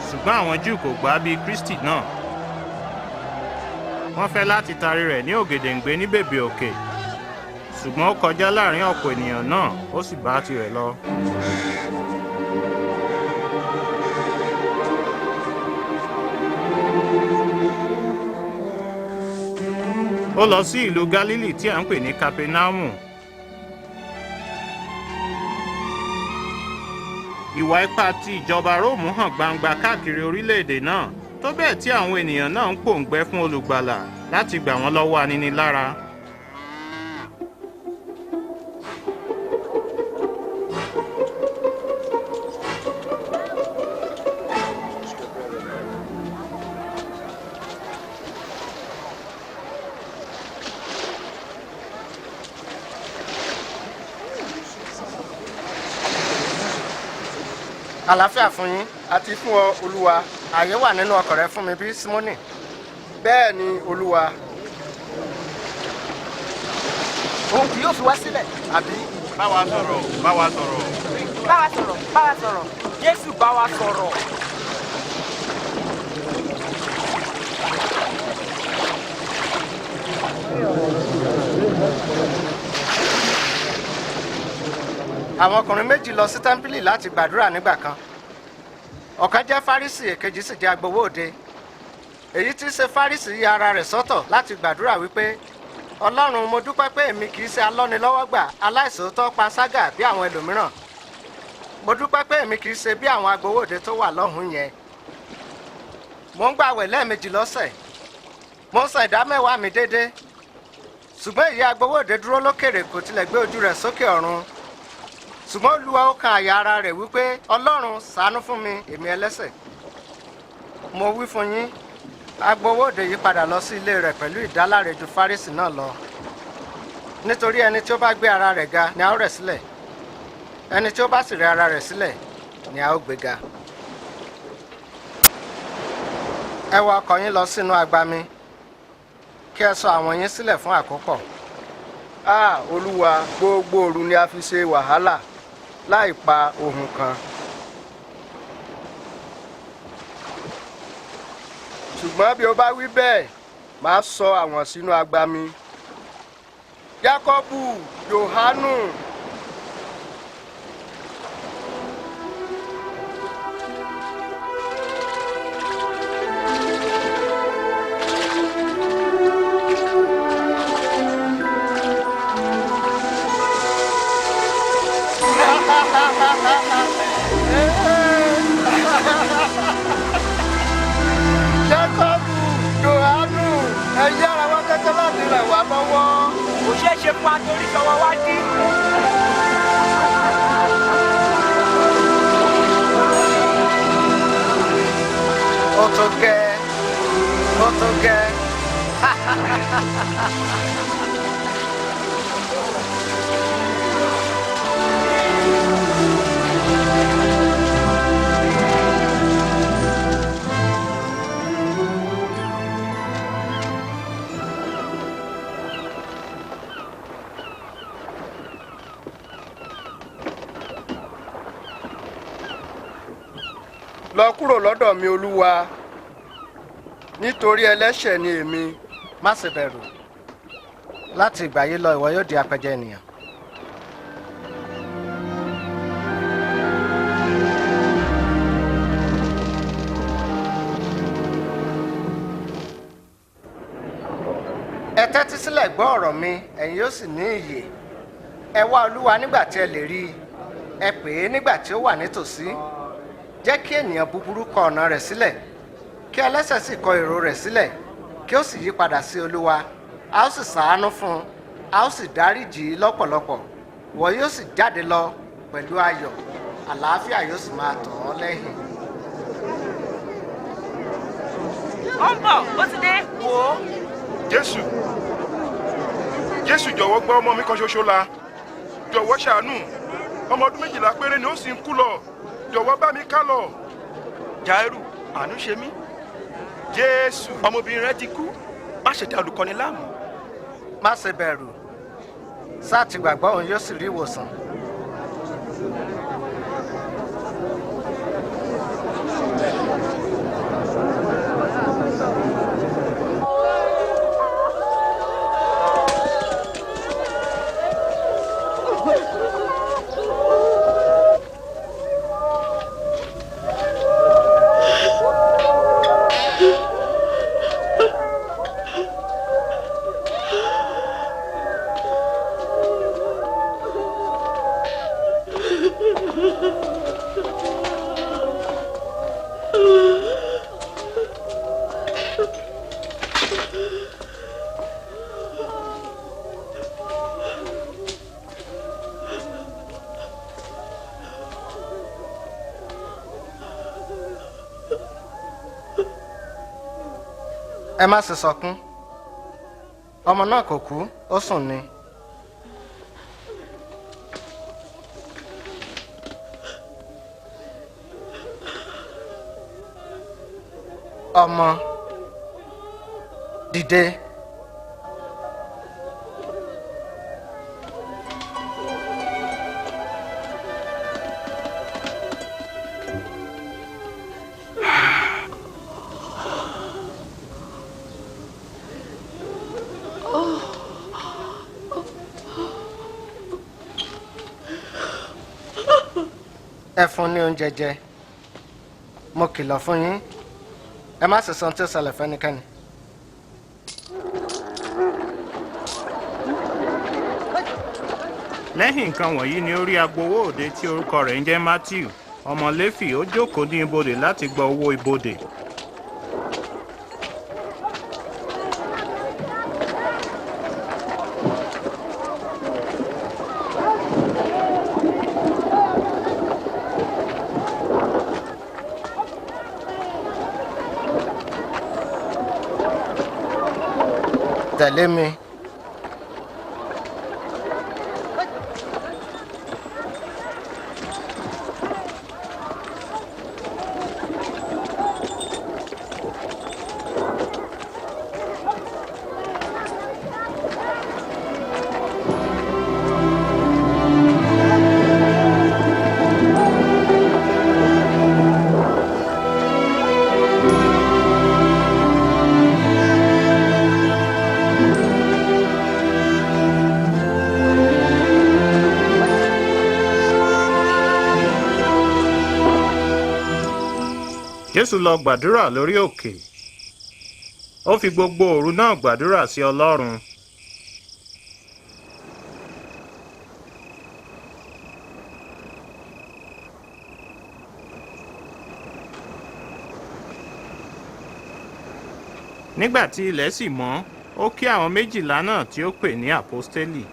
ṣùgbọ́n àwọn Júù kò gbà bí Kristi náà. Wọ́n fẹ́ láti tarí rẹ̀ ní ògèdèǹgbé ní bèbè òkè, ṣùgbọ́n ó kọjá láàrin ọ̀pọ̀ ènìyàn náà, ó sì bá tirẹ̀ lọ. Ó lọ sí ìlú Gálílì tí à ń pè ní Kapernaumu. Ìwà ipá ti ìjọba Róòmù hàn gbangba káàkiri orílẹ̀-èdè náà, tó bẹ́ẹ̀ tí àwọn ènìyàn náà ń pòǹgbẹ fún olùgbàlà láti gbà wọ́n lọ́wọ́ aninilára. Àlàáfíà fún yín àti fún ọ Olúwa. Ààyè wà nínú ọkọ̀ rẹ fún mi bí Símónì? Bẹ́ẹ̀ ni Olúwa. Òun kì yóò fi wá sílẹ̀, àbí? Bá wa sọ̀rọ̀, bá wa sọ̀rọ̀. Bá wa sọ̀rọ̀, bá wa sọ̀rọ̀. Jésù bá wa sọ̀rọ̀. Àwọn ọkùnrin méjì lọ sí tẹ́ḿpìlì láti gbàdúrà nígbà kan. Ọ̀kan jẹ́ Fárísì, èkejì sì jẹ́ agbowó òde. Èyí tí í ṣe Fárísì ya ara rẹ̀ sọ́tọ̀ láti gbàdúrà wípé, Ọlọ́run, mo dúpẹ́ pé èmi kì í ṣe alọ́nilọ́wọ́gbà, aláìṣòótọ́ panṣágà bí àwọn ẹlòmíràn. Mo dúpẹ́ pé èmi kì í ṣe bí àwọn agbowó òde tó wà lọ́hùn-ún yẹn. Mo ń gbààwẹ̀ lẹ́ẹ̀mejì lọ́sẹ̀. Mo ń san ìdámẹ́wàá mi déédéé. Ṣùgbọ́n ìyá agbowó òde dúró lókèrè, kò tilẹ̀ gbé ojú rẹ̀ sókè ọ̀run. Ṣùgbọ́n Olúwa ó kan àyà ara rẹ̀ wípé, Ọlọ́run, ṣàánú fún mi, èmi ẹlẹ́ṣẹ̀. Mo wí fún yín, agbowó òde yí padà lọ sí ilé rẹ̀ pẹ̀lú ìdáláre ju Fárísì náà lọ. Nítorí ẹni tí ó bá gbé ara rẹ̀ ga ni a ó rẹ̀ sílẹ̀, ẹni tí ó bá sì rẹ̀ ara rẹ̀ sílẹ̀ ni a ó gbé ga. Ẹ wọ ọkọ̀ yín lọ sínú agbami, kí ẹ sọ àwọn yín sílẹ̀ fún àkópọ̀. Olúwa, gbogbo òru ni a fi ṣe wàhálà láì pa ohun kan. Ṣùgbọ́n bí o bá wí bẹ́ẹ̀, màá sọ àwọn sínú agbami. Jákọ́bù, Jòhánù. Jákọ́bù, Jòhánù, ẹ yára wá kẹ́kẹ́ láti ràn wá lọ́wọ́. Kò ṣeé ṣe fún atorí sọ̀wọ́ wá dí. Ó tó gẹ́, ó tó gẹ́. Lọ kúrò lọ́dọ̀ mi Olúwa, nítorí ẹlẹ́ṣẹ̀ ni èmi. Má ṣe bẹ̀rù. Láti ìgbà yìí lọ ìwọ yóò di apẹja ènìyàn. Ẹ tẹ́tí sílẹ̀ gbọ́ ọ̀rọ̀ mi, ẹ̀yin yóò sì ní ìyè. Ẹ wá Olúwa nígbà tí ẹ lè rí i. Ẹ pè é nígbà tí ó wà nítòsí. Jẹ́ kí ènìyàn búburú kọ ọ̀nà rẹ̀ sílẹ̀, kí ẹlẹ́ṣẹ̀ sì kọ èrò rẹ̀ sílẹ̀, kí ó sì yí padà sí Olúwa. A ó sì ṣàánú fún un, a ó sì dáríjì í lọ́pọ̀lọpọ̀. Ìwọ yóò sì jáde lọ pẹ̀lú ayọ̀, àlàáfíà yóò sì máa tọ̀ ọ́ lẹ́yìn. Ó ń bọ̀, ó ti dé, wò ó. Jésù, Jésù jọ̀wọ́ gbọ́ ọmọ mi kan ṣoṣo la. Jọ̀wọ́ ṣàánú. Ọmọ ọdún 12 péré ni ó sì ń kú lọ. Jọ̀wọ́ bá mi ká lọ. Jáírù, àánú ṣe mí. Jésù, Ọmọbìnrin rẹ ti kú. Má ṣe dá olùkọ́ni láàmú. Má ṣe bẹ̀rù. Sáà ti gbàgbọ́, òun yóò sì rí ìwòsàn. ẹ má ṣe sọkún ọmọ náà kò kú ó sùn ni. ọmọ dìde. ẹ fún ní oúnjẹ jẹ mo kìlọ̀ fún yín ẹ má ṣe sọ tí ó ṣẹlẹ̀ fẹ́nikẹ́ni. lẹ́yìn nǹkan wọ̀nyí ni ó rí agbowó òde tí orúkọ rẹ̀ ń jẹ́ Matthew ọmọ Léfì. Ó jókòó ní ibodè láti gba owó ibodè. tẹ̀lé mi. Jésù lọ gbàdúrà lórí òkè. Ó fi gbogbo òru náà gbàdúrà sí Ọlọ́run. Nígbà tí ilẹ̀ sì mọ́, ó kí àwọn 12 náà tí ó pè ní àpọ́stélì.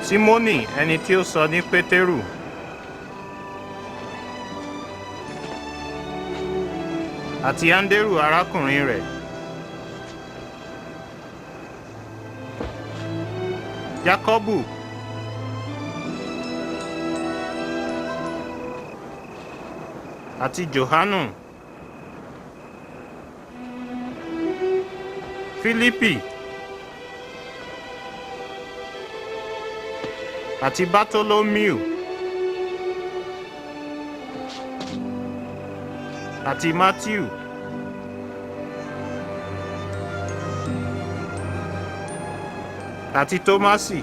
Símónì ẹni tí ó sọ ní Pétérù, àti Áńdérù arákùnrin rẹ̀, Jákọ́bù, àti Jòhánù, Fílípì, àti Bátólómíù, àti Mátíù, àti Tómásì,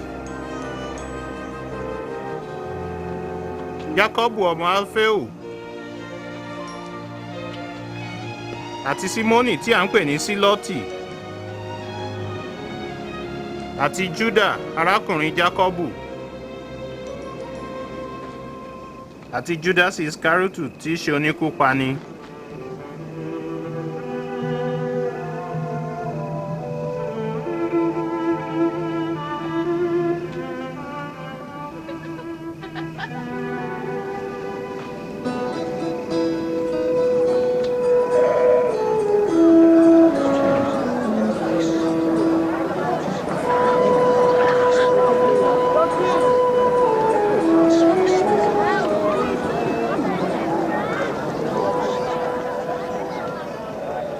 Jákọ́bù ọmọ Alféù, àti Símónì tí à ń pè ní Sílọ́tì, àti Júdà arákùnrin Jákọ́bù, àti Júdásì Iskariotu tí í ṣe oníkúpani.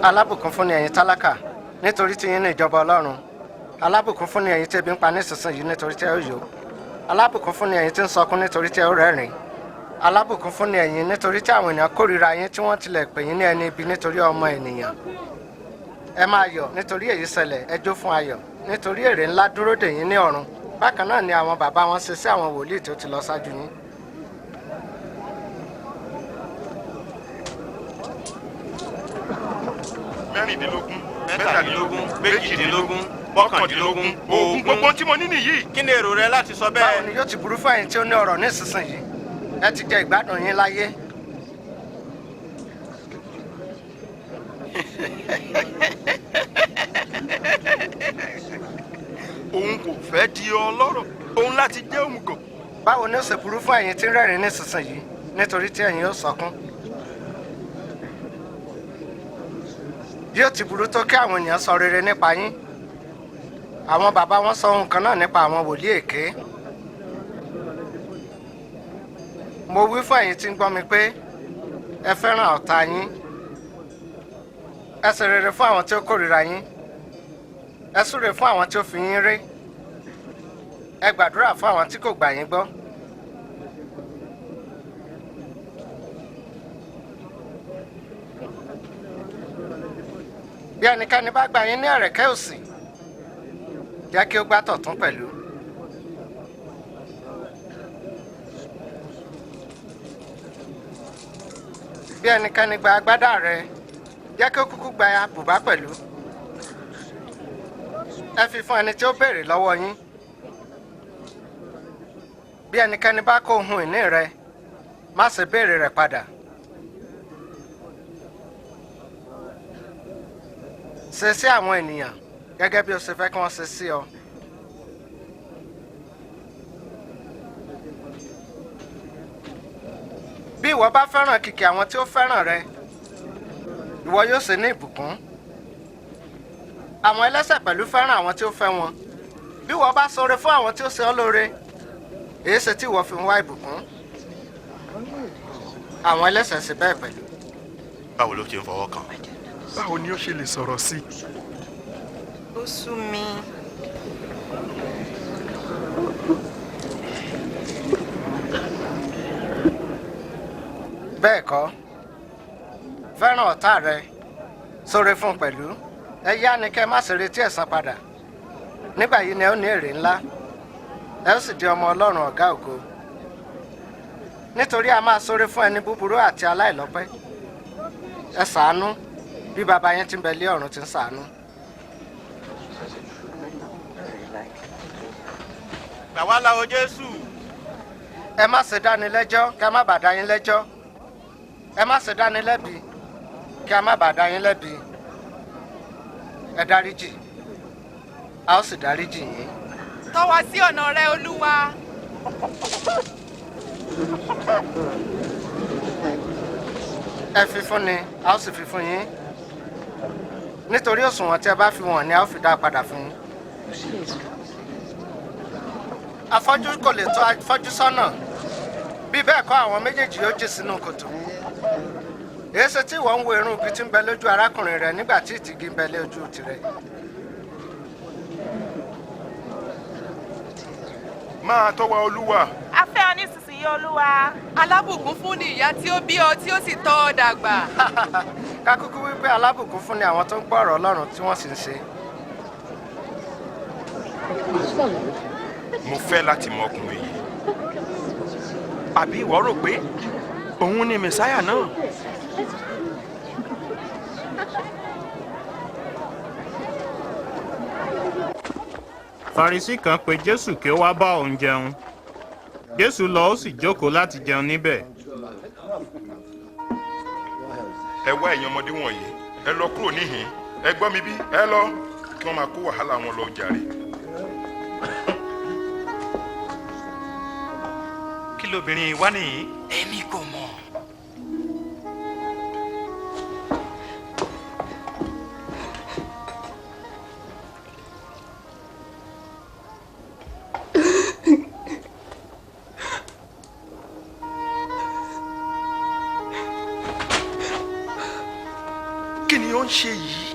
alábùkún fún ni ẹ̀yin tálákà nítorí tí yín ní ìjọba Ọlọ́run. alábùkún fún ni ẹ̀yin tí ebi ń pa nísinsìnyí nítorí tí ẹ ó yó. alábùkún fún ni ẹ̀yin tí ń sọkún nítorí tí ẹ ó rẹ́rìn. alábùkún fún ni ẹ̀yin nítorí tí àwọn ènìyàn kórìíra yín tí wọ́n tilẹ̀ pè yín ní ẹni ibi nítorí ọmọ ènìyàn. ẹ máa yọ̀ nítorí èyí ṣẹlẹ̀, ẹ jó fún ayọ̀ nítorí èrè ńlá dúró dè yín ní ọ̀run. bákan náà ni àwọn bàbá wọn ṣe sí àwọn wòlíì tí ó ti lọ ṣáájú yín. mẹ́rìndínlógún mẹ́tàdínlógún méjìdínlógún mọ́kàndínlógún ogún gbogbo tí mo ní nìyí. kí ni èrò rẹ láti sọ báwo bẹ́ẹ̀? ni yóò ti burú fún ẹ̀yin tí ó ní ọrọ̀ nísinsìnyí? ẹ ti jẹ ìgbádùn yín láyé. òun kò fẹ́ di ọlọ́rọ̀, òun láti jẹ́ òmùgọ̀. báwo ni ó ṣe burú fún ẹ̀yin tí ń rẹ́rìn nísinsìnyí? nítorí tí ẹ̀yin ó sọkún. Bí ó ti burú tó kí àwọn ènìyàn sọ rere nípa yín, àwọn bàbá wọn sọ ohun kan náà nípa àwọn wòlíì èké. Mo wí fún ẹ̀yin tí ń gbọ́ mi pé ẹ fẹ́ràn ọ̀tá yín, ẹ ṣe rere fún àwọn tí ó kórìíra yín, ẹ súre fún àwọn tí ó fi yín ré, ẹ gbàdúrà fún àwọn tí kò gbà yín gbọ́. Bí ẹnikẹ́ni bá gbà yín ní ẹ̀rẹ̀kẹ́ òsì, jẹ́ kí ó gbá tọ̀tún pẹ̀lú. Bí ẹnikẹ́ni gba agbádá rẹ, jẹ́ kí ó kúkú gba bùbá pẹ̀lú. Ẹ fi fún ẹni tí ó béèrè lọ́wọ́ yín. Bí ẹnikẹ́ni bá kó ohun ìní rẹ, má ṣe béèrè rẹ̀ padà. Ṣe sí àwọn ènìyàn gẹ́gẹ́ bí o ṣe fẹ́ kí wọ́n ṣe sí ọ. Bí ìwọ bá fẹ́ràn kìkì àwọn tí ó fẹ́ràn rẹ, ìwọ yóò ṣe ní ìbùkún. Àwọn ẹlẹ́ṣẹ̀ pẹ̀lú fẹ́ràn àwọn tí ó fẹ́ wọn. Bí ìwọ bá ṣoore fún àwọn tí ó ṣe ọ́ lóore, èé ṣe tí ìwọ fi ń wá ìbùkún. Àwọn ẹlẹ́ṣẹ̀ ṣe bẹ́ẹ̀ pẹ̀lú. Báwo ló ṣe ń fọwọ́ kàn? Báwo ni ó ṣe lè sọ̀rọ̀ sí i? Ó sú mi. Bẹ́ẹ̀ kọ́, fẹ́ràn ọ̀tá rẹ, ṣoore fún pẹ̀lú. Ẹ yá ni kẹ́ má ṣe retí ẹ̀san padà. Nígbà yìí ni ẹ ó ní èrè ńlá, ẹ ó sì di ọmọ Ọlọ́run ọ̀gá ògo. Nítorí a máa ṣoore fún ẹni búburú àti aláìlọ́pẹ́. Ẹ ṣàánú bí baba yẹn tí ń bẹ lé ọ̀run ti ń ṣàánú. Gbà wá là o Jésù. Ẹ má ṣe dáni lẹ́jọ́ kí a má bàa dá yín lẹ́jọ́. Ẹ má ṣe dáni lẹ́bi kí a má bàa dá yín lẹ́bi. Ẹ dáríjì, a ó sì dáríjì yín. Tọ́ wa sí ọ̀nà rẹ, Olúwa. Ẹ fi fún ni, a ó sì fi fún yín. Nítorí òṣùwọ̀n tí ẹ bá fi wọ̀n ni a ó fi dá padà fún yín. Afọ́jú kò lè tọ́ afọ́jú sọ́nà. Bí bẹ́ẹ̀ kọ́ àwọn méjèèjì yóò jì sínú kòtò. Èéṣe tí ìwọ ń wo irun igi tí ń bẹ lójú arákùnrin rẹ nígbà tí ìtìgì ń bẹ lójú tirẹ̀? Máa tọ́ wa Olúwa. A fẹ́ ọ nísinsìnyí, Olúwa. Alábùkún fún ni ìyá tí ó bí ọ tí ó sì tọ́ ọ dàgbà. Ká kúkú wípé alábùkún fún ni àwọn tó ń gbọ́ ọ̀rọ̀ Ọlọ́run tí wọ́n sì ń ṣe. Mo fẹ́ láti mọ ọkùnrin yìí. Àbí ìwọ rò pé òun ni Mèsáyà náà? Farisí kan pe Jésù kí ó wá bá òun jẹun. Jésù lọ ó sì jókòó láti jẹun níbẹ̀. Ẹ wá ẹ̀yin ọmọdé wọ̀nyí, ẹ lọ kúrò níhìn. Ẹ gbọ́ mi bí, ẹ lọ kí wọ́n máa kó wàhálà wọn lọ jàre. Kí lobìnrin wá nìyí? Èmi kò mọ̀. Kí ni ó ń ṣe yìí?